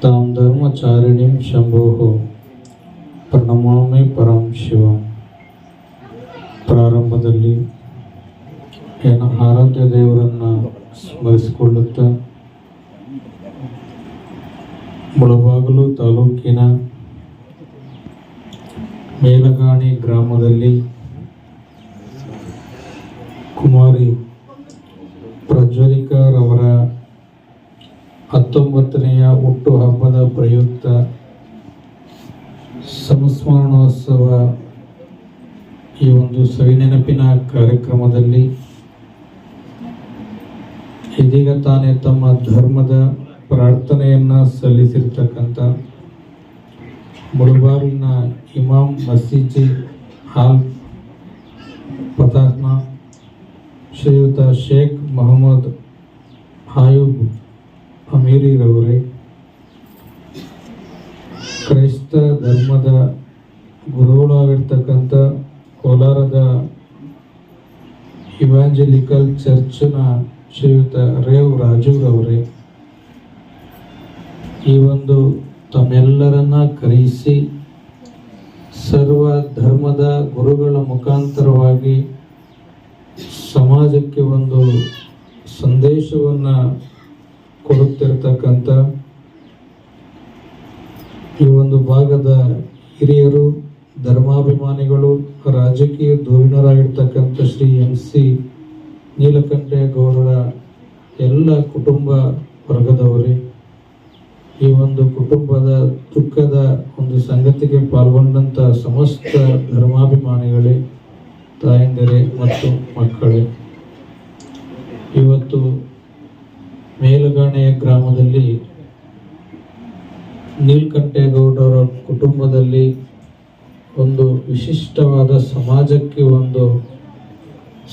ತಾಂ ಧರ್ಮಚಾರಿಣಿಂ ಶಂಭೋ ಪ್ರಣಮಾಮಿ ಪರಂ ಶಿವಂ. ಪ್ರಾರಂಭದಲ್ಲಿ ಆರಾಧ್ಯ ದೇವರನ್ನು ಸ್ಮರಿಸಿಕೊಳ್ಳುತ್ತಾ ಮುಳಬಾಗಿಲು ತಾಲೂಕಿನ ಮೇಲಗಾಣಿ ಗ್ರಾಮದಲ್ಲಿ ಕುಮಾರಿ ಪ್ರಜ್ವಲಿಕಾರವರ 19ನೆಯ ಹುಟ್ಟು ಹಬ್ಬದ ಪ್ರಯುಕ್ತ ಸಂಸ್ಮರಣೋತ್ಸವ ಈ ಒಂದು ಸವಿನೆನಪಿನ ಕಾರ್ಯಕ್ರಮದಲ್ಲಿ ಇದೀಗ ತಾನೇ ತಮ್ಮ ಧರ್ಮದ ಪ್ರಾರ್ಥನೆಯನ್ನ ಸಲ್ಲಿಸಿರ್ತಕ್ಕಂಥ ಮುಳಬಾಗಿಲಿನ ಇಮಾಮ್ ಮಸೀದಿ ಹಾಲ್ ಪತಾಕ್ನ ಶ್ರೀಯುತ ಶೇಖ್ ಮೊಹಮ್ಮದ್ ಆಯೂಬ್ ಅಮೀರಿರವರೇ, ಕ್ರೈಸ್ತ ಧರ್ಮದ ಗುರುಗಳಾಗಿರ್ತಕ್ಕಂಥ ಕೋಲಾರದ ಇವಾಂಜಲಿಕಲ್ ಚರ್ಚ್ನ ಶ್ರೀಯುತ ರೇವ್ ರಾಜುರವರೇ, ಈ ಒಂದು ತಮ್ಮೆಲ್ಲರನ್ನ ಕರೆಯಿಸಿ ಸರ್ವ ಧರ್ಮದ ಗುರುಗಳ ಮುಖಾಂತರವಾಗಿ ಸಮಾಜಕ್ಕೆ ಒಂದು ಸಂದೇಶವನ್ನು ಕೊಡುತ್ತಿರತಕ್ಕಂಥ ಈ ಒಂದು ಭಾಗದ ಹಿರಿಯರು, ಧರ್ಮಾಭಿಮಾನಿಗಳು, ರಾಜಕೀಯ ಧುರೀಣರಾಗಿರ್ತಕ್ಕಂಥ ಶ್ರೀ MC ನೀಲಕಂಠೇಗೌಡರ ಎಲ್ಲ ಕುಟುಂಬ ವರ್ಗದವರೇ, ಈ ಒಂದು ಕುಟುಂಬದ ದುಃಖದ ಒಂದು ಸಂಗತಿಗೆ ಪಾಲ್ಗೊಂಡಂಥ ಸಮಸ್ತ ಧರ್ಮಾಭಿಮಾನಿಗಳೇ, ತಾಯಂದಿರೇ ಮತ್ತು ಮಕ್ಕಳೇ, ಇವತ್ತು ಮೇಲುಗಾಣೆಯ ಗ್ರಾಮದಲ್ಲಿ ನೀಲಕಂಠೇಗೌಡರ ಕುಟುಂಬದಲ್ಲಿ ಒಂದು ವಿಶಿಷ್ಟವಾದ ಸಮಾಜಕ್ಕೆ ಒಂದು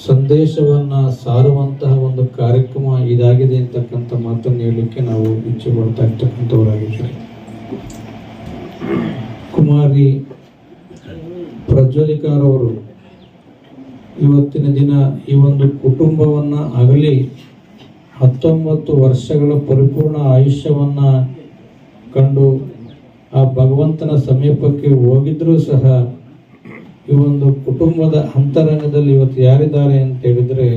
ಸಂದೇಶವನ್ನು ಸಾರುವಂತಹ ಒಂದು ಕಾರ್ಯಕ್ರಮ ಇದಾಗಿದೆ ಅಂತಕ್ಕಂಥ ಮಾತನ್ನು ಹೇಳಲಿಕ್ಕೆ ನಾವು ಇಚ್ಛೆ ಪಡ್ತಾ ಇರ್ತಕ್ಕಂಥವರಾಗಿದ್ದೇವೆ. ಕುಮಾರಿ ಪ್ರಜ್ವಲಿಕಾರವರು ಇವತ್ತಿನ ದಿನ ಈ ಒಂದು ಕುಟುಂಬವನ್ನು ಅಗಲಿ 19 ವರ್ಷಗಳ ಪರಿಪೂರ್ಣ ಆಯುಷ್ಯವನ್ನ ಕಂಡು ಆ ಭಗವಂತನ ಸಮೀಪಕ್ಕೆ ಹೋಗಿದ್ರೂ ಸಹ ಈ ಒಂದು ಕುಟುಂಬದ ಅಂತರಂಗದಲ್ಲಿ ಇವತ್ತು ಯಾರಿದ್ದಾರೆ ಅಂತ ಹೇಳಿದ್ರೆ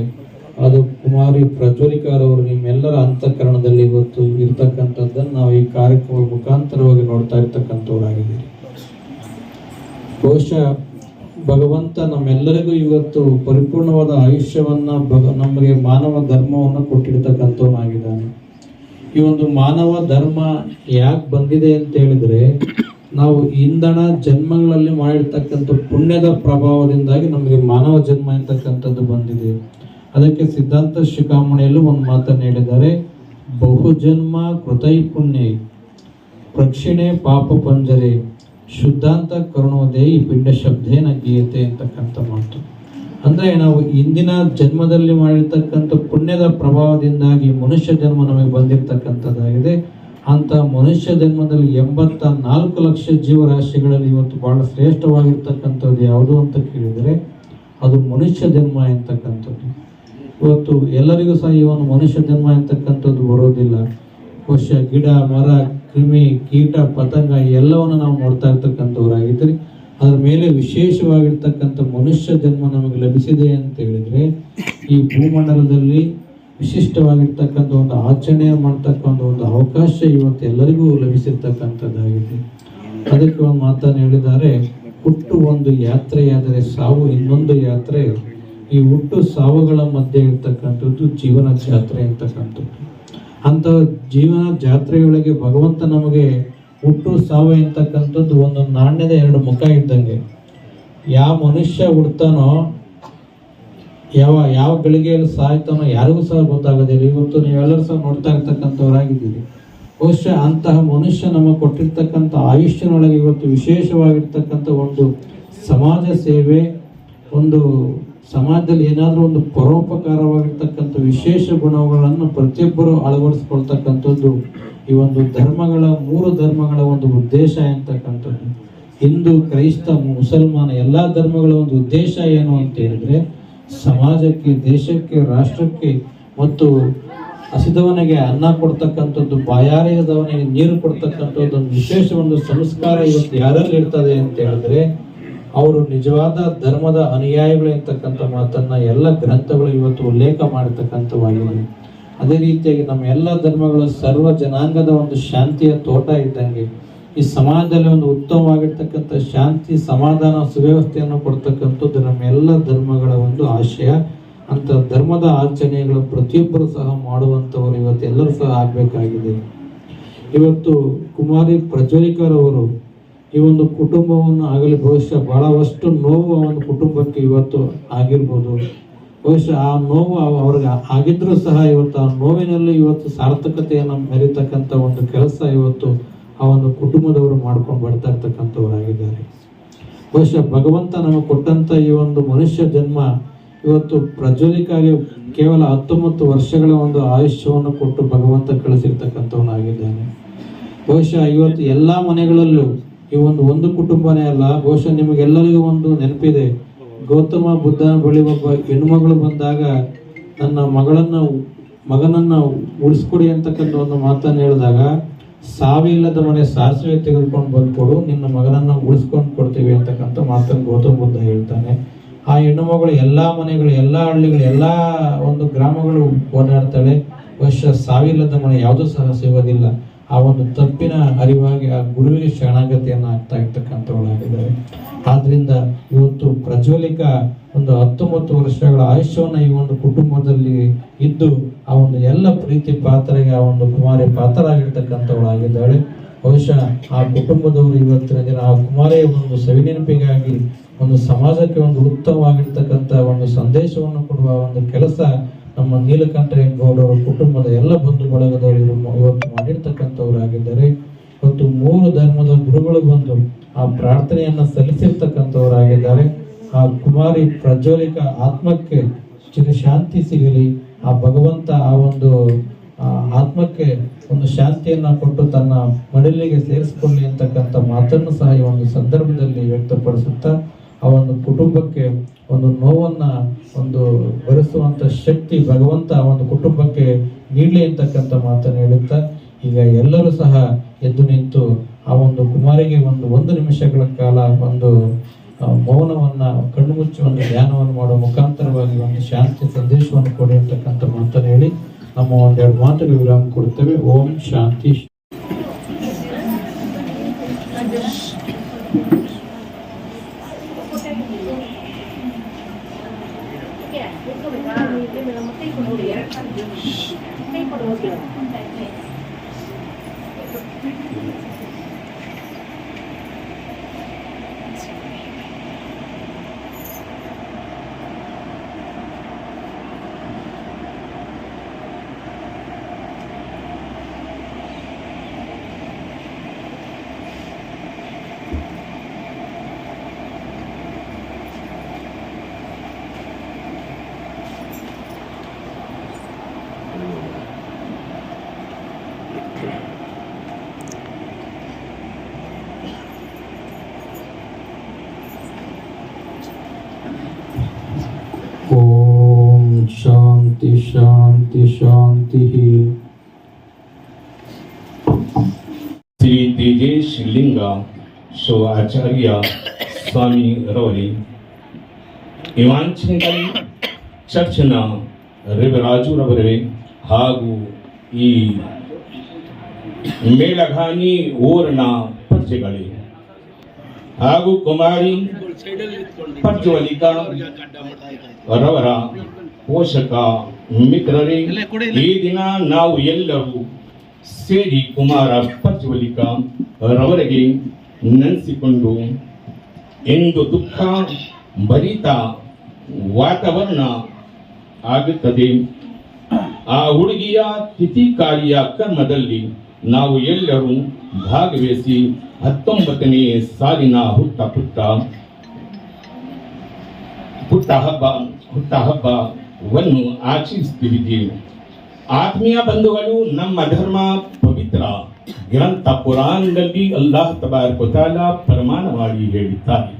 ಅದು ಕುಮಾರಿ ಪ್ರಜ್ವಲಿಕಾರವರು ನಿಮ್ಮೆಲ್ಲರ ಅಂತಃಕರಣದಲ್ಲಿ ಇವತ್ತು ಇರ್ತಕ್ಕಂಥದ್ದನ್ನು ನಾವು ಈ ಕಾರ್ಯಕ್ರಮದ ಮುಖಾಂತರವಾಗಿ ನೋಡ್ತಾ ಇರ್ತಕ್ಕಂಥವರಾಗಿದ್ದೀರಿ. ಬಹುಶಃ ಭಗವಂತ ನಮ್ಮೆಲ್ಲರಿಗೂ ಇವತ್ತು ಪರಿಪೂರ್ಣವಾದ ಆಯುಷ್ಯವನ್ನ ನಮಗೆ ಮಾನವ ಧರ್ಮವನ್ನು ಕೊಟ್ಟಿರ್ತಕ್ಕಂಥವನಾಗಿದ್ದಾನೆ. ಈ ಒಂದು ಮಾನವ ಧರ್ಮ ಯಾಕೆ ಬಂದಿದೆ ಅಂತ ಹೇಳಿದ್ರೆ ನಾವು ಇಂಧನ ಜನ್ಮಗಳಲ್ಲಿ ಮಾಡಿರ್ತಕ್ಕಂಥ ಪುಣ್ಯದ ಪ್ರಭಾವದಿಂದಾಗಿ ನಮಗೆ ಮಾನವ ಜನ್ಮ ಅಂತಕ್ಕಂಥದ್ದು ಬಂದಿದೆ. ಅದಕ್ಕೆ ಸಿದ್ಧಾಂತ ಶಿಖಾಮಣಿಯಲ್ಲೂ ಒಂದು ಮಾತನ್ನು ಹೇಳಿದ್ದಾರೆ, ಬಹುಜನ್ಮ ಕೃತೈ ಪುಣ್ಯ ಪ್ರಕ್ಷಿಣೆ ಪಾಪ ಪಂಜರೆ ಶುದ್ಧಾಂತ ಕರುಣೋದೇ ಈ ಪಿಂಡ ಶಬ್ದೇನ ಗೀಯತೆ ಅಂತಕ್ಕಂಥ ಮಾತು. ಅಂದರೆ ನಾವು ಇಂದಿನ ಜನ್ಮದಲ್ಲಿ ಮಾಡಿರ್ತಕ್ಕಂಥ ಪುಣ್ಯದ ಪ್ರಭಾವದಿಂದಾಗಿ ಮನುಷ್ಯ ಜನ್ಮ ನಮಗೆ ಬಂದಿರತಕ್ಕಂಥದ್ದಾಗಿದೆ. ಅಂತ ಮನುಷ್ಯ ಜನ್ಮದಲ್ಲಿ 84 ಲಕ್ಷ ಜೀವರಾಶಿಗಳಲ್ಲಿ ಇವತ್ತು ಬಹಳ ಶ್ರೇಷ್ಠವಾಗಿರ್ತಕ್ಕಂಥದ್ದು ಯಾವುದು ಅಂತ ಕೇಳಿದರೆ ಅದು ಮನುಷ್ಯ ಜನ್ಮ ಅಂತಕ್ಕಂಥದ್ದು. ಇವತ್ತು ಎಲ್ಲರಿಗೂ ಸಹ ಈ ಒಂದು ಮನುಷ್ಯ ಜನ್ಮ ಅಂತಕ್ಕಂಥದ್ದು ಬರೋದಿಲ್ಲ. ಬಹುಶಃ ಗಿಡ, ಮರ, ಕ್ರಿಮಿ, ಕೀಟ, ಪತಂಗ ಎಲ್ಲವನ್ನು ನಾವು ನೋಡ್ತಾ ಇರ್ತಕ್ಕಂಥವ್ರಾಗಿದ್ದೀರಿ. ಅದ್ರ ಮೇಲೆ ವಿಶೇಷವಾಗಿರ್ತಕ್ಕಂಥ ಮನುಷ್ಯ ಜನ್ಮ ನಮಗೆ ಲಭಿಸಿದೆ ಅಂತ ಹೇಳಿದ್ರೆ ಈ ಭೂಮಂಡಲದಲ್ಲಿ ವಿಶಿಷ್ಟವಾಗಿರ್ತಕ್ಕಂಥ ಒಂದು ಆಚರಣೆ ಮಾಡ್ತಕ್ಕಂಥ ಒಂದು ಅವಕಾಶ ಇವತ್ತು ಎಲ್ಲರಿಗೂ ಲಭಿಸಿರ್ತಕ್ಕಂಥದ್ದಾಗಿದೆ. ಅದಕ್ಕೆ ಒಂದು ಮಾತನ್ನು ಹೇಳಿದ್ದಾರೆ, ಹುಟ್ಟು ಒಂದು ಯಾತ್ರೆಯಾದರೆ ಸಾವು ಇನ್ನೊಂದು ಯಾತ್ರೆ. ಈ ಹುಟ್ಟು ಸಾವುಗಳ ಮಧ್ಯೆ ಇರ್ತಕ್ಕಂಥದ್ದು ಜೀವನ ಜಾತ್ರೆ ಅಂತಕ್ಕಂಥದ್ದು. ಅಂತ ಜೀವನ ಜಾತ್ರೆಯೊಳಗೆ ಭಗವಂತ ನಮಗೆ ಹುಟ್ಟು ಸಾವು ಅಂತಕ್ಕಂಥದ್ದು ಒಂದು ನಾಣ್ಯದ 2 ಮುಖ ಇದ್ದಂಗೆ. ಯಾವ ಮನುಷ್ಯ ಹುಡ್ತಾನೋ ಯಾವ ಗಳಿಗೆಯಲ್ಲಿ ಸಾಯ್ತಾನೋ ಯಾರಿಗೂ ಸಹ ಗೊತ್ತಾಗೋದಿಲ್ಲ. ಇವತ್ತು ನೀವೆಲ್ಲರೂ ಸಹ ನೋಡ್ತಾ ಇರ್ತಕ್ಕಂಥವರಾಗಿದ್ದೀರಿ. ಬಹುಶಃ ಅಂತಹ ಮನುಷ್ಯ ನಮಗೆ ಕೊಟ್ಟಿರ್ತಕ್ಕಂಥ ಆಯುಷ್ಯನೊಳಗೆ ಇವತ್ತು ವಿಶೇಷವಾಗಿರ್ತಕ್ಕಂಥ ಒಂದು ಸಮಾಜ ಸೇವೆ, ಒಂದು ಸಮಾಜದಲ್ಲಿ ಏನಾದರೂ ಒಂದು ಪರೋಪಕಾರವಾಗಿರ್ತಕ್ಕಂಥ ವಿಶೇಷ ಗುಣಗಳನ್ನು ಪ್ರತಿಯೊಬ್ಬರು ಅಳವಡಿಸ್ಕೊಳ್ತಕ್ಕಂಥದ್ದು ಈ ಒಂದು ಧರ್ಮಗಳ 3 ಧರ್ಮಗಳ ಒಂದು ಉದ್ದೇಶ ಅಂತಕ್ಕಂಥದ್ದು. ಹಿಂದೂ, ಕ್ರೈಸ್ತ, ಮುಸಲ್ಮಾನ ಎಲ್ಲ ಧರ್ಮಗಳ ಒಂದು ಉದ್ದೇಶ ಏನು ಅಂತ ಹೇಳಿದ್ರೆ ಸಮಾಜಕ್ಕೆ, ದೇಶಕ್ಕೆ, ರಾಷ್ಟ್ರಕ್ಕೆ ಮತ್ತು ಹಸಿದವನಿಗೆ ಅನ್ನ ಕೊಡ್ತಕ್ಕಂಥದ್ದು, ಬಾಯಾರಿದವನಿಗೆ ನೀರು ಕೊಡ್ತಕ್ಕಂಥದ್ದು ಒಂದು ವಿಶೇಷ ಒಂದು ಸಂಸ್ಕಾರ ಇವತ್ತು ಯಾರಲ್ಲಿ ಇರ್ತದೆ ಅಂತ ಹೇಳಿದ್ರೆ ಅವರು ನಿಜವಾದ ಧರ್ಮದ ಅನುಯಾಯಿಗಳು ಅಂತಕ್ಕಂಥ ಮಾತನ್ನ ಎಲ್ಲ ಗ್ರಂಥಗಳು ಇವತ್ತು ಉಲ್ಲೇಖ ಮಾಡತಕ್ಕಂಥವಾಗಿದೆ. ಅದೇ ರೀತಿಯಾಗಿ ನಮ್ಮ ಎಲ್ಲ ಧರ್ಮಗಳು ಸರ್ವ ಜನಾಂಗದ ಒಂದು ಶಾಂತಿಯ ತೋಟ ಇದ್ದಂಗೆ ಈ ಸಮಾಜದಲ್ಲಿ ಒಂದು ಉತ್ತಮವಾಗಿರ್ತಕ್ಕಂಥ ಶಾಂತಿ, ಸಮಾಧಾನ, ಸುವ್ಯವಸ್ಥೆಯನ್ನು ಕೊಡ್ತಕ್ಕಂಥದ್ದು ನಮ್ಮ ಎಲ್ಲ ಧರ್ಮಗಳ ಒಂದು ಆಶಯ. ಅಂತ ಧರ್ಮದ ಆಚರಣೆಗಳು ಪ್ರತಿಯೊಬ್ಬರು ಸಹ ಮಾಡುವಂಥವರು ಇವತ್ತು ಎಲ್ಲರೂ ಸಹ ಆಗಬೇಕಾಗಿದೆ. ಇವತ್ತು ಕುಮಾರಿ ಪ್ರಜ್ವಲಿಕರವರು ಈ ಒಂದು ಕುಟುಂಬವನ್ನು ಆಗಲಿ ಬಹುಶಃ ಬಹಳಷ್ಟು ನೋವು ಆ ಒಂದು ಕುಟುಂಬಕ್ಕೆ ಇವತ್ತು ಆಗಿರ್ಬೋದು. ಬಹುಶಃ ಆ ನೋವು ಅವ್ರಿಗೆ ಆಗಿದ್ರೂ ಸಹ ಇವತ್ತು ಆ ನೋವಿನಲ್ಲಿ ಇವತ್ತು ಸಾರ್ಥಕತೆಯನ್ನು ಮೆರೀತಕ್ಕಂಥ ಒಂದು ಕೆಲಸ ಇವತ್ತು ಆ ಒಂದು ಕುಟುಂಬದವರು ಮಾಡ್ಕೊಂಡು ಬರ್ತಾ ಇರ್ತಕ್ಕಂಥವರಾಗಿದ್ದಾರೆ. ಬಹುಶಃ ಭಗವಂತ ನಮಗೆ ಕೊಟ್ಟಂತ ಈ ಒಂದು ಮನುಷ್ಯ ಜನ್ಮ ಇವತ್ತು ಪ್ರಜ್ವಲಿಕಾಗಿ ಕೇವಲ 19 ವರ್ಷಗಳ ಒಂದು ಆಯುಷ್ಯವನ್ನು ಕೊಟ್ಟು ಭಗವಂತ ಕಳಿಸಿರ್ತಕ್ಕಂಥವನಾಗಿದ್ದಾನೆ. ಬಹುಶಃ ಇವತ್ತು ಎಲ್ಲಾ ಮನೆಗಳಲ್ಲೂ ಈ ಒಂದು ಕುಟುಂಬನೇ ಅಲ್ಲ, ಬಹುಶಃ ನಿಮಗೆಲ್ಲರಿಗೂ ಒಂದು ನೆನಪಿದೆ. ಗೌತಮ ಬುದ್ಧನ ಬಳಿ ಒಬ್ಬ ಹೆಣ್ಮಗಳು ಬಂದಾಗ ನನ್ನ ಮಗನನ್ನ ಉಳಿಸ್ಕೊಡಿ ಅಂತಕ್ಕಂಥ ಒಂದು ಮಾತನ್ನು ಹೇಳಿದಾಗ, ಸಾವಿಲ್ಲದ ಮನೆ ಸಾಸಿವೆ ತೆಗೆದುಕೊಂಡು ಬಂದ್ಕೊಡು, ನಿನ್ನ ಮಗನನ್ನ ಉಳಿಸ್ಕೊಂಡು ಕೊಡ್ತೀವಿ ಅಂತಕ್ಕಂಥ ಮಾತನ್ನು ಗೌತಮ ಬುದ್ಧ ಹೇಳ್ತಾನೆ. ಆ ಹೆಣ್ಣು ಮಗಳು ಎಲ್ಲಾ ಮನೆಗಳು, ಎಲ್ಲಾ ಹಳ್ಳಿಗಳು, ಎಲ್ಲಾ ಒಂದು ಗ್ರಾಮಗಳು ಓಡಾಡ್ತಾಳೆ. ಬಹುಶಃ ಸಾವಿಲ್ಲದ ಮನೆ ಯಾವುದೂ ಸಹ ಸಿಗೋದಿಲ್ಲ. ಆ ಒಂದು ತಪ್ಪಿನ ಅರಿವಾಗಿ ಆ ಗುರುವಿಗೆ ಶರಣಾಗತಿಯನ್ನು ಆಗ್ತಾ ಇರ್ತಕ್ಕಂಥವಳಾಗಿದ್ದಾರೆ. ಆದ್ರಿಂದ ಇವತ್ತು ಪ್ರಜ್ವಲಿಕ ಒಂದು 19 ವರ್ಷಗಳ ಆಯುಷ್ಯವನ್ನು ಈ ಒಂದು ಕುಟುಂಬದಲ್ಲಿ ಇದ್ದು ಆ ಒಂದು ಎಲ್ಲ ಪ್ರೀತಿ ಪಾತ್ರಗೆ ಆ ಒಂದು ಕುಮಾರಿ ಪಾತ್ರರಾಗಿರ್ತಕ್ಕಂಥವಳಾಗಿದ್ದಾಳೆ. ಬಹುಶಃ ಆ ಕುಟುಂಬದವರು ಇವತ್ತಿನ ದಿನ ಆ ಕುಮಾರಿಯ ಒಂದು ಸವಿನೆನಪಿಗಾಗಿ ಒಂದು ಸಮಾಜಕ್ಕೆ ಒಂದು ಉತ್ತಮವಾಗಿರ್ತಕ್ಕಂಥ ಒಂದು ಸಂದೇಶವನ್ನು ಕೊಡುವ ಒಂದು ಕೆಲಸ ನಮ್ಮ ನೀಲಕಂಠೇಗೌಡರ ಕುಟುಂಬದ ಎಲ್ಲ ಬಂಧು ಬಳಗದವರು ಇವತ್ತು ಮಾಡಿರ್ತಕ್ಕಂಥವರಾಗಿದ್ದಾರೆ. ಇವತ್ತು 3 ಧರ್ಮದ ಗುರುಗಳು ಬಂದು ಆ ಪ್ರಾರ್ಥನೆಯನ್ನ ಸಲ್ಲಿಸಿರ್ತಕ್ಕಂಥವರಾಗಿದ್ದಾರೆ. ಆ ಕುಮಾರಿ ಪ್ರಜ್ವಲಿಕ ಆತ್ಮಕ್ಕೆ ಚಿರಶಾಂತಿ ಸಿಗಲಿ, ಆ ಭಗವಂತ ಆ ಒಂದು ಆತ್ಮಕ್ಕೆ ಒಂದು ಶಾಂತಿಯನ್ನ ಕೊಟ್ಟು ತನ್ನ ಮಡಿಲಿಗೆ ಸೇರಿಸಿಕೊಳ್ಳಿ ಅಂತಕ್ಕಂಥ ಮಾತನ್ನು ಸಹ ಈ ಒಂದು ಸಂದರ್ಭದಲ್ಲಿ ವ್ಯಕ್ತಪಡಿಸುತ್ತಾ ಆ ಒಂದು ಕುಟುಂಬಕ್ಕೆ ಒಂದು ನೋವನ್ನ ಒಂದು ಭರಿಸುವಂತ ಶಕ್ತಿ ಭಗವಂತ ಆ ಒಂದು ಕುಟುಂಬಕ್ಕೆ ನೀಡಲಿ ಅಂತಕ್ಕಂಥ ಮಾತನ್ನು ಹೇಳುತ್ತಾ ಈಗ ಎಲ್ಲರೂ ಸಹ ಎದ್ದು ನಿಂತು ಆ ಒಂದು ಕುಮಾರಿಗೆ ಒಂದು ನಿಮಿಷಗಳ ಕಾಲ ಒಂದು ಮೌನವನ್ನ ಕಣ್ಣು ಮುಚ್ಚಿ ಒಂದು ಧ್ಯಾನವನ್ನು ಮಾಡುವ ಮುಖಾಂತರವಾಗಿ ಒಂದು ಶಾಂತಿ ಸಂದೇಶವನ್ನು ಕೊಡಿ ಅಂತಕ್ಕಂಥ ಮಾತನ್ನು ಹೇಳಿ ನಮ್ಮ ಒಂದೆರಡು ಮಾತುಗಳು ವಿರಾಮ ಕೊಡ್ತೇವೆ. ಓಂ ಶಾಂತಿ. ಓಂ ಶಾಂತಿ ಶಾಂತಿ ಶಾಂತಿ. ಶ್ರೀ ತೇಜೇಶ್ ಲಿಂಗ ಶೋ ಆಚಾರ್ಯ ಸ್ವಾಮಿ ರವರಿ ಇವಾಂಚನಗಲ್ ಚರ್ಚ್ನ ರೇವರಾಜುರವರೇ ಹಾಗೂ ಈ ಮೇಳಘಾನಿ ಊರಿನ ಪ್ರಜೆಗಳೇ ಹಾಗೂ ಕುಮಾರಿ ಪ್ರಜ್ವಲಿಕಾ ರವರ ಪೋಷಕ ಮಿತ್ರರೇ, ಈ ದಿನ ನಾವು ಎಲ್ಲರೂ ಸೇರಿ ಕುಮಾರ ಪ್ರಜ್ವಲಿಕಾ ರವರಿಗೆ ನೆನೆಸಿಕೊಂಡು ಎಂದು ದುಃಖ ಭರಿತ ವಾತಾವರಣ ಆಗುತ್ತದೆ. ಆ ಹುಡುಗಿಯ ತಿಥಿ ಕಾರ್ಯ ಕರ್ಮದಲ್ಲಿ ನಾವು ಎಲ್ಲರೂ ಭಾಗವಹಿಸಿ 19ನೇ ಸಾಲಿನ ಹುಟ್ಟಹಬ್ಬವನ್ನು ಆಚರಿಸುತ್ತಿದ್ದೇವೆ. ಆತ್ಮೀಯ ಬಂಧುಗಳು, ನಮ್ಮ ಧರ್ಮ ಪವಿತ್ರ ಗ್ರಂಥ ಪುರಾಣದಲ್ಲಿ ಅಲ್ಲಾಹ್ ತಬಾರಕ ವ ತಆಲಾ ಪ್ರಮಾಣವಾಗಿ ಹೇಳಿದ್ದಾರೆ.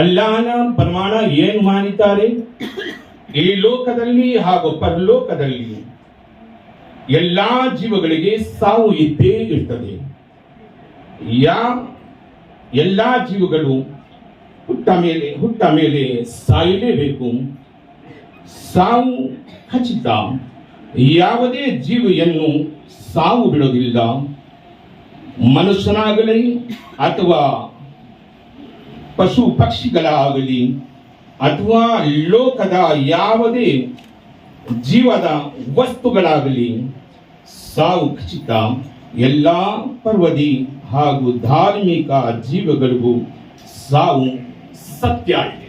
ಅಲ್ಲಾಹನ ಪ್ರಮಾಣ ಏನು ಮಾಡಿದ್ದಾರೆ? ಈ ಲೋಕದಲ್ಲಿ ಹಾಗೂ ಪರಲೋಕದಲ್ಲಿ ಎಲ್ಲಾ ಜೀವಗಳಿಗೆ ಸಾವು ಇದ್ದೇ ಇರ್ತದೆ. ಎಲ್ಲಾ ಜೀವಗಳು ಹುಟ್ಟ ಮೇಲೆ ಸಾಯಲೇಬೇಕು. ಸಾವು ಖಚಿತ. ಯಾವುದೇ ಜೀವಿಯನ್ನು ಸಾವು ಬಿಡೋದಿಲ್ಲ. ಮನುಷ್ಯನಾಗಲಿ ಅಥವಾ ಪಶು ಪಕ್ಷಿಗಳಾಗಲಿ ಅಥವಾ ಲೋಕದ ಯಾವುದೇ ಜೀವದ ವಸ್ತುಗಳಾಗಲಿ ಸಾವು ಖಚಿತ. ಎಲ್ಲ ಪರ್ವದಿ ಹಾಗೂ ಧಾರ್ಮಿಕ ಜೀವಗಳಿಗೂ ಸಾವು ಸತ್ಯ ಇದೆ.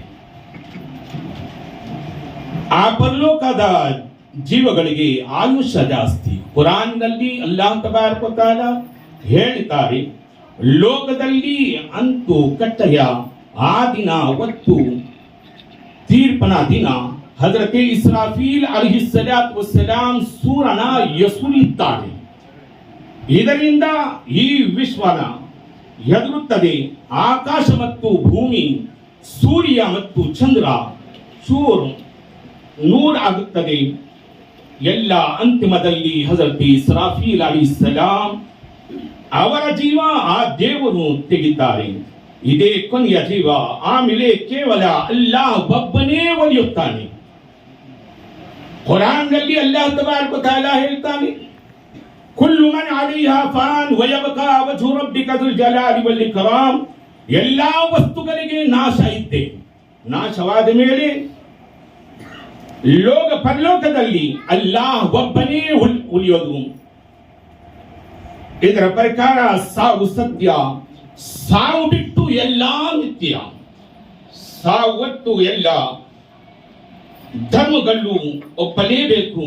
ಆ ಪರಲೋಕದ ಜೀವಗಳಿಗೆ ಆಯುಷ್ಯ ಜಾಸ್ತಿ. ಕುರಾನ್ನಲ್ಲಿ ಅಲ್ಲಾಹ್ ತಬಾರಕ ವ ತಆಲ ಹೇಳಿದ್ದಾರೆ, ಲೋಕದಲ್ಲಿ ಅಂತೂ ಕಟ್ಟೆಯ ಆ ದಿನ ಹೊತ್ತು ತೀರ್ಪನ ದಿನ ಹಜರತೆ ಇಸ್ರಾಫೀಲ್ ಅಲೈಹಿಸ್ಸಲಾತು ವಸ್ಸಲಾಂ ಸೂರನ ಎಸುರಿದ್ದಾರೆ. ಇದರಿಂದ ಈ ವಿಶ್ವನ ಹೆದರುತ್ತದೆ. ಆಕಾಶ ಮತ್ತು ಭೂಮಿ, ಸೂರ್ಯ ಮತ್ತು ಚಂದ್ರ ನೂರ್ ಆಗುತ್ತದೆ. ಎಲ್ಲ ಅಂತಿಮದಲ್ಲಿ ಹಜರತ್ ಇಸ್ರಾಫೀಲ್ ಅಲೈಹಿಸ್ಸಲಾಂ ಅವರ ಜೀವ ಆ ದೇವರು ತೆಗಿದ್ದಾರೆ. ಇದೇ ಕೊನೆಯ ಜೀವ. ಆಮೇಲೆ ಕೇವಲ ಅಲ್ಲಾಹ್ ಒಬ್ಬನೇ ಒಲಿಯುತ್ತಾನೆ. ಕುರಾನ್ನಲ್ಲಿ ಅಲ್ಲಾಹ್ ತಬಾರಕ ವ ತಆಲ ಹೇಳ್ತಾನೆ, ಕುಲ್ಲು ಮನ್ ಅಲೈಹಾ ಫಾನ್ ವಯಬ್ಕಾ ವಜ್ಹು ರಬ್ಬಿಕ ದುಲ್ ಜಲಾಲಿ ವಲ್ ಇಕ್ರಾಮ್. ಎಲ್ಲಾ ವಸ್ತುಗಳಿಗೆ ನಾಶ ಇದ್ದೆ. ನಾಶವಾದ ಮೇಲೆ ಪರಲೋಕದಲ್ಲಿ ಅಲ್ಲಾಹ್ ಒಬ್ಬನೇ ಉಳಿಯೋದು. ಇದರ ಪ್ರಕಾರ ಸಾವು ಸತ್ಯ. ಸಾವು ಬಿಟ್ಟು ಎಲ್ಲಾ ನಿತ್ಯ. ಸಾವತ್ತು ಎಲ್ಲ ಧರ್ಮಗಳು ಒಪ್ಪಲೇಬೇಕು.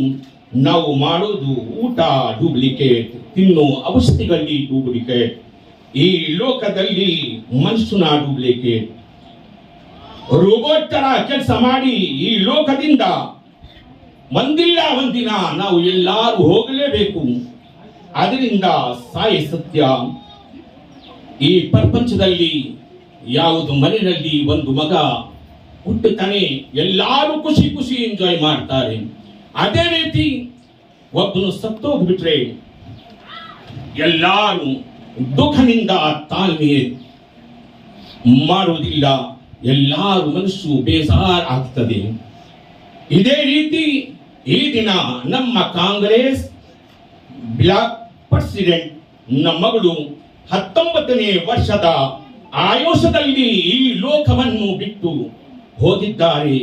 ನಾವು ಮಾಡೋದು ಊಟ ಡೂಪ್ಲಿಕೇಟ್, ತಿನ್ನೋ ಔಷಧಿಗಳಲ್ಲಿ ಡೂಪ್ಲಿಕೇಟ್, ಈ ಲೋಕದಲ್ಲಿ ಮನುಷ್ಯನ ಡೂಪ್ಲಿಕೇಟ್. ರೋಬೋಟ್ ತರ ಕೆಲಸ ಮಾಡಿ ಈ ಲೋಕದಿಂದ ಒಂದಿಲ್ಲ ಒಂದಿನ ನಾವು ಎಲ್ಲರೂ ಹೋಗಲೇಬೇಕು. ಅದರಿಂದ ಸಾಯ ಸತ್ಯ. ಈ ಪ್ರಪಂಚದಲ್ಲಿ ಯಾವುದು ಮನೆಯಲ್ಲಿ ಒಂದು ಮಗ ಹುಟ್ಟುತ್ತಾನೆ, ಎಲ್ಲರೂ ಖುಷಿ ಖುಷಿ ಎಂಜಾಯ್ ಮಾಡ್ತಾರೆ. ಅದೇ ರೀತಿ ಒಬ್ಬನು ಸತ್ತೋಗ್ಬಿಟ್ರೆ ಎಲ್ಲರೂ ದುಃಖದಿಂದ ತಾಳ್ಮೆ ಮಾಡುವುದಿಲ್ಲ. ಎಲ್ಲರೂ ಮನಸ್ಸು ಬೇಜಾರ್ ಆಗ್ತದೆ. ಇದೇ ರೀತಿ ಈ ದಿನ ನಮ್ಮ ಕಾಂಗ್ರೆಸ್ ಬ್ಲಾಕ್ ಪ್ರೆಸಿಡೆಂಟ್ ನಮ್ಮ ಮಗಳು 19ನೇ ವರ್ಷದ ಆಯುಷದಲ್ಲಿ ಈ ಲೋಕವನ್ನು ಬಿಟ್ಟು ಹೋಗಿದ್ದಾರೆ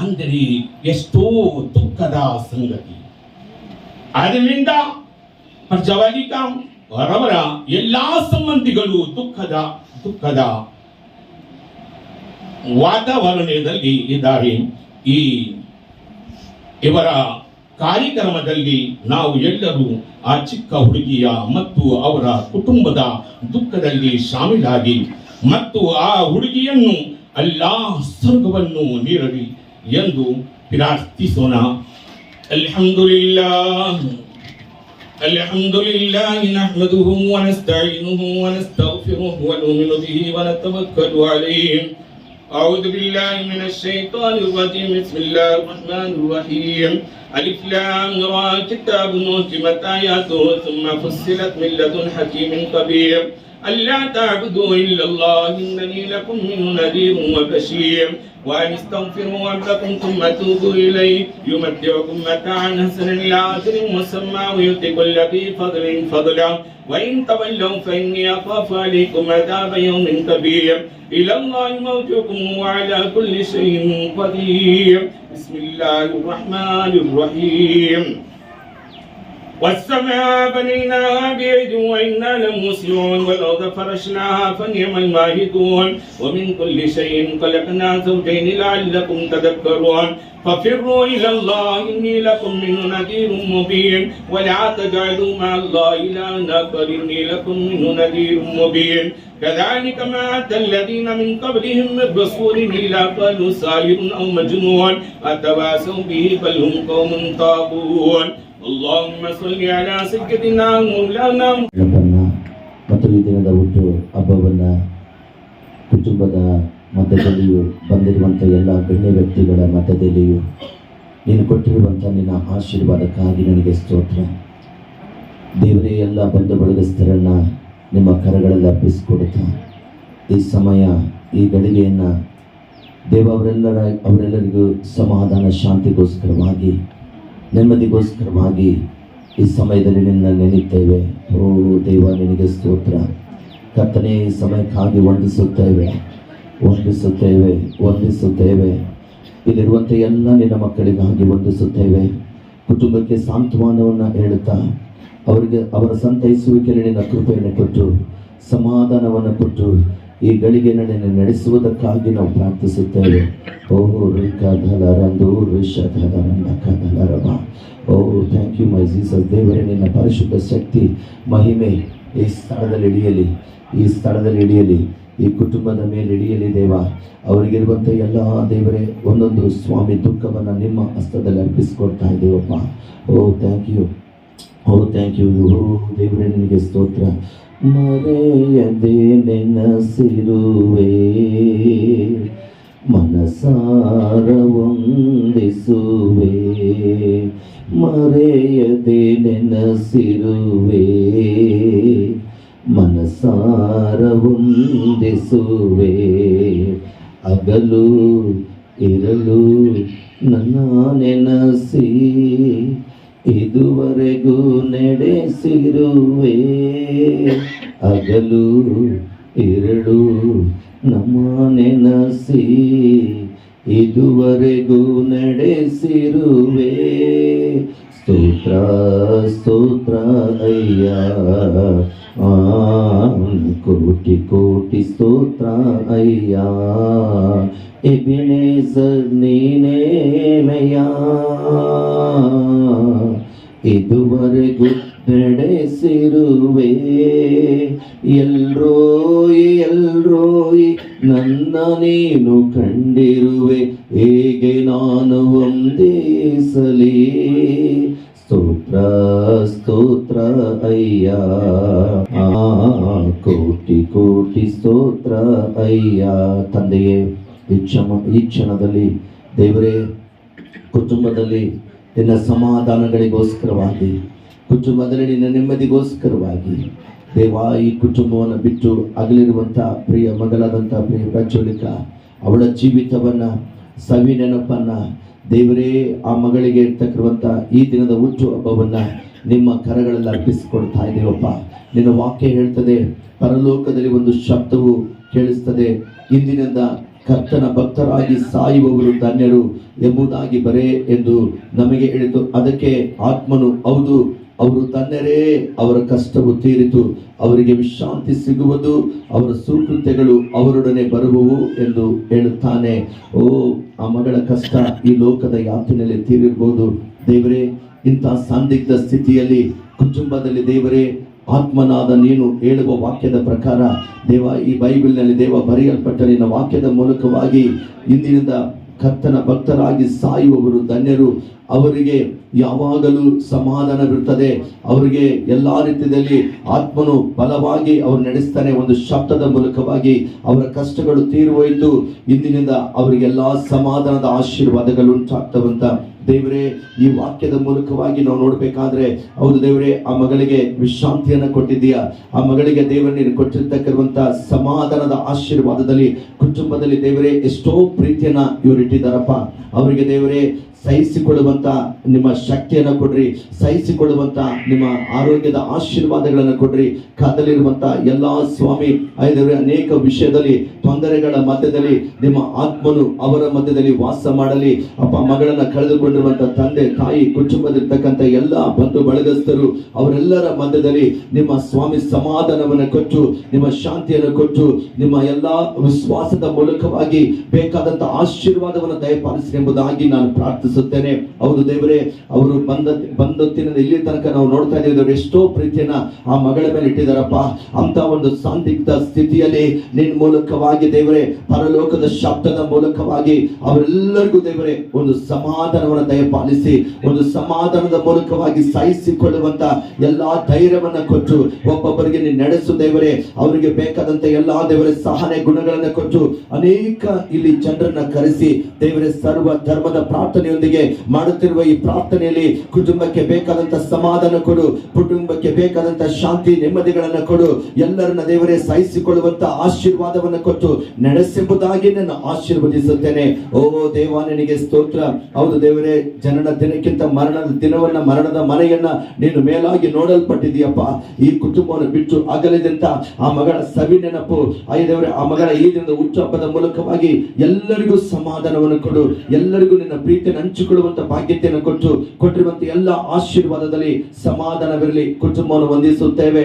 ಅಂದರೆ ಎಷ್ಟೋ ದುಃಖದ ಸಂಗತಿ. ಅದರಿಂದ ಪ್ರಜ್ವಲಿಕಾ ಅವರ ಎಲ್ಲಾ ಸಂಬಂಧಿಗಳು ದುಃಖದ ವಾತಾವರಣದಲ್ಲಿ ಇದ್ದಾರೆ. ಇವರ ಕಾರ್ಯಕ್ರಮದಲ್ಲಿ ನಾವು ಎಲ್ಲರೂ ಆ ಚಿಕ್ಕ ಹುಡುಗಿಯ ಮತ್ತು ಅವರ ಕುಟುಂಬದ ದುಃಖದಲ್ಲಿ ಶಾಮೀಲಾಗಿ ಮತ್ತು ಆ ಹುಡುಗಿಯನ್ನು ಅಲ್ಲಾಹ್ ಸ್ವರ್ಗವನ್ನು ನೀಡಲಿ ಎಂದು ಪ್ರಾರ್ಥಿಸೋಣ. ಅಲ್ಹಮ್ದುಲಿಲ್ಲಾಹ್ ನಹ್ಮದುಹು ವ ನಸ್ತഈನುಹು ವ ನಸ್ತಗ್ಫಿರುಹು ವ ನುಮಿನು ಬಿಹಿ ವ ನತವಕ್ಕಲು ಅಲೈಹಿ. أعوذ بالله من الشيطان الرجيم. بسم الله الرحمن الرحيم. ألف لام را كتاب أحكمت آياته ثم فصلت من لدن حكيم خبير. ألا تعبدوا إلا الله إنني لكم منه نذير وبشير. وأن استغفروا ربكم ثم توبوا إليه يمتعكم متاعا حسنا إلى أجل مسمى ويؤتي كل ذي فضل فضلا. وإن تولوا فإني أخاف عليكم عذاب يوم كبير. إلى الله مرجعكم وعلى كل شيء قدير. بسم الله الرحمن الرحيم. والسماء بنيناها بأيد وإنا لموسعون والأرض فرشناها فنعم الماهدون. ومن كل شيء خلقنا زوجين لعلكم تذكرون. ففروا إلى الله إني لكم منه نذير مبين. ولا تجعلوا مع الله إلها آخر إني لكم منه نذير مبين. كذلك ما أتى الذين من قبلهم من رسول إلا قالوا ساحر أو مجنون أتواصوا به بل هم قوم طاغون. اللهم صل على سيدنا مولانا. ಮತ್ತು ಈ ದಿನದ ಹುಟ್ಟು ಹಬ್ಬವನ್ನು ಕುಟುಂಬದ ಮಧ್ಯದಲ್ಲಿಯೂ ಬಂದಿರುವಂಥ ಎಲ್ಲ ಗಣ್ಯ ವ್ಯಕ್ತಿಗಳ ಮಧ್ಯದಲ್ಲಿಯೂ ನೀನು ಕೊಟ್ಟಿರುವಂಥ ನಿನ್ನ ಆಶೀರ್ವಾದಕ್ಕಾಗಿ ನನಗೆ ಸ್ತೋತ್ರ. ದೇವರೇ ಎಲ್ಲ ಬಂಧು ಬಳಗಸ್ಥರನ್ನ ನಿಮ್ಮ ಕರಗಳಲ್ಲಿ ಅರ್ಪಿಸಿಕೊಡುತ್ತಾ ಈ ಸಮಯ ಈ ಗಳಿಗೆಯನ್ನು ದೇವ ಅವರೆಲ್ಲರಿಗೂ ಸಮಾಧಾನ ಶಾಂತಿಗೋಸ್ಕರವಾಗಿ ನೆಮ್ಮದಿಗೋಸ್ಕರವಾಗಿ ಈ ಸಮಯದಲ್ಲಿ ನಿನ್ನ ನೆನೆಯುತ್ತೇವೆ. ಓ ದೇವ, ನಿನಗೆ ಸ್ತೋತ್ರ. ಕರ್ತನೇ, ಈ ಸಮಯಕ್ಕಾಗಿ ವಂದಿಸುತ್ತೇವೆ. ಇಲ್ಲಿರುವಂಥ ಎಲ್ಲ ನಿನ್ನ ಮಕ್ಕಳಿಗಾಗಿ ವಂದಿಸುತ್ತೇವೆ. ಕುಟುಂಬಕ್ಕೆ ಸಾಂತ್ವನವನ್ನು ಹೇಳುತ್ತಾ ಅವರ ಸಂತೈಸುವಿಕೆಯಲ್ಲಿ ನಿನ್ನ ಕೃಪೆಯನ್ನು ಕೊಟ್ಟು ಸಮಾಧಾನವನ್ನು ಕೊಟ್ಟು ಈ ಗಳಿಗೆ ನಿನ್ನ ನಡೆಸುವುದಕ್ಕಾಗಿ ನಾವು ಪ್ರಾರ್ಥಿಸುತ್ತೇವೆ. Thank you my Jesus. ದೇವರೇ, ನಿನ್ನ ಪರಿಶುದ್ಧ ಶಕ್ತಿ ಮಹಿಮೆ ಈ ಸ್ಥಳದಲ್ಲಿ ಇಳಿಯಲಿ, ಈ ಕುಟುಂಬದ ಮೇಲೆ ಇಳಿಯಲಿ ದೇವ. ಅವರಿಗಿರುವಂಥ ಎಲ್ಲ ದೇವರೇ ಒಂದೊಂದು ಸ್ವಾಮಿ ದುಃಖವನ್ನು ನಿಮ್ಮ ಹಸ್ತದಲ್ಲಿ ಅರ್ಪಿಸಿಕೊಡ್ತಾ ಇದ್ದೇವಪ್ಪ. Thank you. ದೇವರೇ, ನಿನಗೆ ಸ್ತೋತ್ರ. ಮರೆಯದೆ ನೆನಸಿರುವೆ, ಮನಸಾರ ವಂದಿಸುವೆ. ಮರೆಯದೆ ನೆನಸಿರುವೆ, ಮನಸಾರ ವಂದಿಸುವೆ. ಹಗಲು ಇರಲು ನನ್ನ ನೆನಸಿ ಇದುವರೆಗೂ ನಡೆಸಿರುವೆ. ಹಗಲು ಇರಳು ನಮ್ಮ ನೆನಸಿ ಇದುವರೆಗೂ ನಡೆಸಿರುವೆ. ಸ್ತೋತ್ರ ಅಯ್ಯ, ಕೋಟಿ ಕೋಟಿ ಸ್ತೋತ್ರ ಅಯ್ಯ. ಎಬೆನೇಜರ್ ನೀನೇನಯ್ಯ, ಇದುವರೆಗೂ ನಡೆಸಿರುವೆ. ಎಲ್ರೋಯಿ ನನ್ನ ನೀನು ಕಂಡಿರುವೆ, ಹೇಗೆ ನಾನು ವಂದಿಸಲಿ. ಸ್ತೋತ್ರ ಅಯ್ಯ, ಕೋಟಿ ಕೋಟಿ ಸ್ತೋತ್ರ ಅಯ್ಯ. ತಂದೆಯೇ, ಈ ಕ್ಷಣದಲ್ಲಿ ದೇವರೇ, ಕುಟುಂಬದಲ್ಲಿ ನಿನ್ನ ಸಮಾಧಾನಗಳಿಗೋಸ್ಕರವಾಗಿ, ಕುಟುಂಬದಲ್ಲಿ ನಿನ್ನ ನೆಮ್ಮದಿಗೋಸ್ಕರವಾಗಿ ದೇವ, ಈ ಕುಟುಂಬವನ್ನು ಬಿಟ್ಟು ಅಗಲಿರುವಂಥ ಪ್ರಿಯ ಮಗಳಾದಂಥ ಪ್ರಿಯ ಪ್ರಜ್ವಲಿಕ, ಅವಳ ಜೀವಿತವನ್ನು ಸವಿ ನೆನಪನ್ನು ದೇವರೇ, ಆ ಮಗಳಿಗೆ ಇರ್ತಕ್ಕಿರುವಂಥ ಈ ದಿನದ ಹುಟ್ಟು ಹಬ್ಬವನ್ನು ನಿಮ್ಮ ಕರಗಳಲ್ಲಿ ಅರ್ಪಿಸಿಕೊಡ್ತಾ ಇದ್ದೇವಪ್ಪ. ನಿನ್ನ ವಾಕ್ಯ ಹೇಳ್ತದೆ, ಪರಲೋಕದಲ್ಲಿ ಒಂದು ಶಬ್ದವು ಕೇಳಿಸ್ತದೆ, ಇಂದಿನಿಂದ ಕರ್ತನ ಭಕ್ತರಾಗಿ ಸಾಯುವವರು ಧನ್ಯರು ಎಂಬುದಾಗಿ ಬರೇ ಎಂದು ನಮಗೆ ಹೇಳಿತು. ಅದಕ್ಕೆ ಆತ್ಮನು, ಹೌದು, ಅವರು ಧನ್ಯರೇ, ಅವರ ಕಷ್ಟವು ತೀರಿತು, ಅವರಿಗೆ ವಿಶ್ರಾಂತಿ ಸಿಗುವುದು, ಅವರ ಸುಕೃತ್ಯಗಳು ಅವರೊಡನೆ ಬರುವವು ಎಂದು ಹೇಳುತ್ತಾನೆ. ಆ ಮಗಳ ಕಷ್ಟ ಈ ಲೋಕದ ಯಾತನೆಯಲ್ಲಿ ತೀರಿರ್ಬೋದು ದೇವರೇ. ಇಂಥ ಸಂದಿಗ್ಧ ಸ್ಥಿತಿಯಲ್ಲಿ ಕುಟುಂಬದಲ್ಲಿ ದೇವರೇ, ಆತ್ಮನಾದ ನೀನು ಹೇಳುವ ವಾಕ್ಯದ ಪ್ರಕಾರ ದೇವ, ಈ ಬೈಬಲ್ನಲ್ಲಿ ದೇವ ಬರೆಯಲ್ಪಟ್ಟ ನಿನ್ನ ವಾಕ್ಯದ ಮೂಲಕವಾಗಿ ಇಂದಿನಿಂದ ಕರ್ತನ ಭಕ್ತರಾಗಿ ಸಾಯುವವರು ಧನ್ಯರು, ಅವರಿಗೆ ಯಾವಾಗಲೂ ಸಮಾಧಾನವಿರುತ್ತದೆ, ಅವರಿಗೆ ಎಲ್ಲ ರೀತಿಯಲ್ಲಿ ಆತ್ಮನು ಬಲವಾಗಿ ಅವರು ನಡೆಸ್ತಾನೆ. ಒಂದು ಶಬ್ದದ ಮೂಲಕವಾಗಿ ಅವರ ಕಷ್ಟಗಳು ತೀರುವೋಯಿತು, ಇಂದಿನಿಂದ ಅವರಿಗೆಲ್ಲ ಸಮಾಧಾನದ ಆಶೀರ್ವಾದಗಳು ಉಂಟಾಗ್ತವಂತ ದೇವರೇ. ಈ ವಾಕ್ಯದ ಮೂಲಕವಾಗಿ ನಾವು ನೋಡ್ಬೇಕಾದ್ರೆ, ಹೌದು ದೇವರೇ, ಆ ಮಗಳಿಗೆ ವಿಶ್ರಾಂತಿಯನ್ನು ಕೊಟ್ಟಿದ್ದೀಯಾ. ಆ ಮಗಳಿಗೆ ದೇವರೇ ನೀನು ಕೊಟ್ಟಿರ್ತಕ್ಕಿರುವಂತ ಸಮಾಧಾನದ ಆಶೀರ್ವಾದದಲ್ಲಿ ಕುಟುಂಬದಲ್ಲಿ ದೇವರೇ ಎಷ್ಟೋ ಪ್ರೀತಿಯನ್ನ ಇವರು ಇಟ್ಟಿದ್ದಾರಪ್ಪ. ಅವರಿಗೆ ದೇವರೇ ಸಹಿಸಿಕೊಳ್ಳುವಂತ ನಿಮ್ಮ ಶಕ್ತಿಯನ್ನು ಕೊಡ್ರಿ, ಸಹಿಸಿಕೊಳ್ಳುವಂತ ನಿಮ್ಮ ಆರೋಗ್ಯದ ಆಶೀರ್ವಾದಗಳನ್ನು ಕೊಡ್ರಿ. ಕಾದಲ್ಲಿರುವಂತ ಎಲ್ಲಾ ಸ್ವಾಮಿ ದೇವರೇ, ಅನೇಕ ವಿಷಯದಲ್ಲಿ ತೊಂದರೆಗಳ ಮಧ್ಯದಲ್ಲಿ ನಿಮ್ಮ ಆತ್ಮನು ಅವರ ಮಧ್ಯದಲ್ಲಿ ವಾಸ ಮಾಡಲಿ ಅಪ್ಪ. ಮಗಳನ್ನ ಕಳೆದುಕೊಂಡಿರುವಂತ ತಂದೆ ತಾಯಿ, ಕುಟುಂಬದಿರ್ತಕ್ಕಂಥ ಎಲ್ಲ ಬಂಧು ಬಳಗಸ್ಥರು, ಅವರೆಲ್ಲರ ಮಧ್ಯದಲ್ಲಿ ನಿಮ್ಮ ಸ್ವಾಮಿ ಸಮಾಧಾನವನ್ನು ಕೊಟ್ಟು, ನಿಮ್ಮ ಶಾಂತಿಯನ್ನು ಕೊಟ್ಟು, ನಿಮ್ಮ ಎಲ್ಲಾ ವಿಶ್ವಾಸದ ಮೂಲಕವಾಗಿ ಬೇಕಾದಂತ ಆಶೀರ್ವಾದವನ್ನು ದಯಪಾಲಿಸಿ ಎಂಬುದಾಗಿ ನಾನು ಪ್ರಾರ್ಥಿಸುತ್ತೇನೆ. ಹೌದು ದೇವರೇ, ಅವರು ಬಂದೊತ್ತಿನಿಂದ ಇಲ್ಲಿ ತನಕ ನಾವು ನೋಡ್ತಾ ಇದ್ದೇವೆ, ಎಷ್ಟೋ ಪ್ರೀತಿಯನ್ನ ಆ ಮಗಳ ಮೇಲೆ ಇಟ್ಟಿದ್ದಾರಪ್ಪ. ಅಂತ ಒಂದು ಸಂದಿಗ್ಧ ಸ್ಥಿತಿಯಲ್ಲಿ ನಿನ್ನ ಮೂಲಕವಾಗಿ ದೇವರೇ, ಪರಲೋಕದ ಶಬ್ದದ ಮೂಲಕವಾಗಿ ಅವರೆಲ್ಲರಿಗೂ ದೇವರೇ ಒಂದು ಸಮಾಧಾನವನ್ನು ದಯಪಾಲಿಸಿ, ಒಂದು ಸಮಾಧಾನದ ಮೂಲಕವಾಗಿ ಸಹಿಸಿಕೊಳ್ಳುವಂತ ಎಲ್ಲಾ ಧೈರ್ಯವನ್ನ ಕೊಟ್ಟು ಒಬ್ಬೊಬ್ಬರಿಗೆ ನೀನು ನಡೆಸು ದೇವರೇ. ಅವರಿಗೆ ಬೇಕಾದಂತ ಎಲ್ಲಾ ದೇವರೇ ಸಹನೆ ಗುಣಗಳನ್ನ ಕೊಟ್ಟು ಅನೇಕ ಇಲ್ಲಿ ಜನರನ್ನ ಕರೆಸಿ ದೇವರೇ ಸರ್ವ ಧರ್ಮದ ಪ್ರಾರ್ಥನೆಯೊಂದಿಗೆ ನಿಮ್ಮೊಂದಿಗೆ ಮಾಡುತ್ತಿರುವ ಈ ಪ್ರಾರ್ಥನೆಯಲ್ಲಿ ಕುಟುಂಬಕ್ಕೆ ಬೇಕಾದಂತ ಸಮಾಧಾನ ಕೊಡು, ಕುಟುಂಬಕ್ಕೆ ಬೇಕಾದಂತ ಶಾಂತಿ ನೆಮ್ಮದಿಗಳನ್ನು ಕೊಡು. ಎಲ್ಲರನ್ನ ದೇವರೇ ಸಹಿಸಿಕೊಳ್ಳುವಂತ ಆಶೀರ್ವಾದವನ್ನು ಕೊಟ್ಟು ನಡೆಸೆಂಬುದಾಗಿ ನಾನು ಆಶೀರ್ವದಿಸುತ್ತೇನೆ. ಓ ದೇವ ನಿನಗೆ ಸ್ತೋತ್ರ. ಹೌದು ದೇವರೇ, ಜನನ ದಿನಕ್ಕಿಂತ ಮರಣದ ದಿನವನ್ನ, ಮರಣದ ಮನೆಯನ್ನ ನೀನು ಮೇಲಾಗಿ ನೋಡಲ್ಪಟ್ಟಿದೀಯಪ್ಪ. ಈ ಕುಟುಂಬವನ್ನು ಬಿಟ್ಟು ಅಗಲಿದಂತ ಆ ಮಗಳ ಸವಿ ನೆನಪು, ದೇವರೇ, ಆ ಮಗಳ ಈ ದಿನದ ಹುಟ್ಟುಹಬ್ಬದ ಮೂಲಕವಾಗಿ ಎಲ್ಲರಿಗೂ ಸಮಾಧಾನವನ್ನು ಕೊಡು, ಎಲ್ಲರಿಗೂ ನಿನ್ನ ಪ್ರೀತಿಯನ್ನು ಹಂಚಿಕೊಳ್ಳುವಂತ ಭಾಗ್ಯತೆಯನ್ನು ಕೊಟ್ಟಿರುವಂತ ಎಲ್ಲ ಆಶೀರ್ವಾದದಲ್ಲಿ ಸಮಾಧಾನವಿರಲಿ. ಕುಟುಂಬವನ್ನು ವಂದಿಸುತ್ತೇವೆ.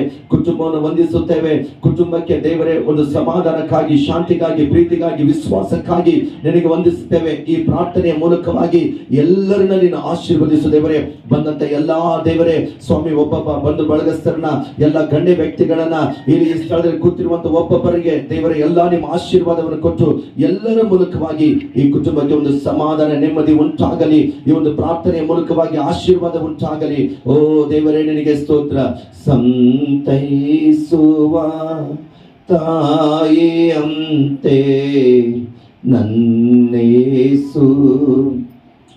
ಕುಟುಂಬಕ್ಕೆ ದೇವರೇ ಒಂದು ಸಮಾಧಾನಕ್ಕಾಗಿ, ಶಾಂತಿಗಾಗಿ, ಪ್ರೀತಿಗಾಗಿ, ವಿಶ್ವಾಸಕ್ಕಾಗಿ ನಿನಗೆ ವಂದಿಸುತ್ತೇವೆ. ಈ ಪ್ರಾರ್ಥನೆಯ ಮೂಲಕವಾಗಿ ಎಲ್ಲರನ್ನ ನೀನು ಆಶೀರ್ವದಿಸು ದೇವರೇ. ಬಂದಂತ ಎಲ್ಲಾ ದೇವರೇ ಸ್ವಾಮಿ, ಒಬ್ಬೊಬ್ಬ ಬಂಧು ಬಳಗಸ್ಥರನ್ನ, ಎಲ್ಲ ಗಣ್ಯ ವ್ಯಕ್ತಿಗಳನ್ನ, ಇಲ್ಲಿ ಈ ಸ್ಥಳದಲ್ಲಿ ಕೂತಿರುವಂತ ಒಬ್ಬೊಬ್ಬರಿಗೆ ದೇವರೇ ಎಲ್ಲಾ ನಿಮ್ಮ ಆಶೀರ್ವಾದವನ್ನು ಕೊಟ್ಟು ಎಲ್ಲರ ಮೂಲಕವಾಗಿ ಈ ಕುಟುಂಬಕ್ಕೆ ಒಂದು ಸಮಾಧಾನ, ನೆಮ್ಮದಿ ಉಂಟಾಗಲಿ. ಈ ಒಂದು ಪ್ರಾರ್ಥನೆಯ ಮೂಲಕವಾಗಿ ಆಶೀರ್ವಾದ ಉಂಟಾಗಲಿ. ಓ ದೇವರೇ ನಿನಗೆ ಸ್ತೋತ್ರ. ಸಂತೈಸುವ ತಾಯಿಯಂತೆ ನನ್ನೇಸು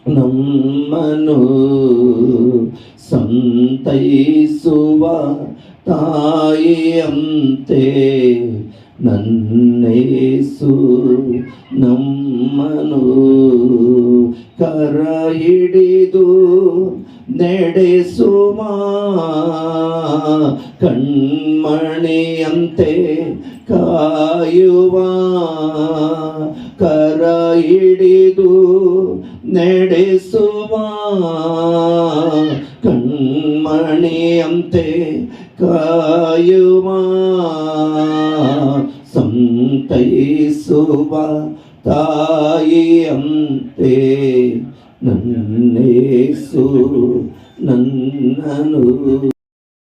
ನಮ್ಮನು ಸಂತೈಸುವ ತಾಯಿಯಂತೆ ನನ್ನೇಸು ನಮ್ಮನು ಕರ ಹಿಡಿದು ನಡೆಸುವ ಕಣ್ಮಣಿಯಂತೆ ಕಾಯುವ, ಕರ ಹಿಡಿದು ನಡೆಸುವ ಕಣ್ಮಣಿಯಂತೆ ಕಾಯುವ, ಸಂತೈಸುವ ತಾಯಿಯಂತೆ ನನ್ನೇಸು ನನ್ನನು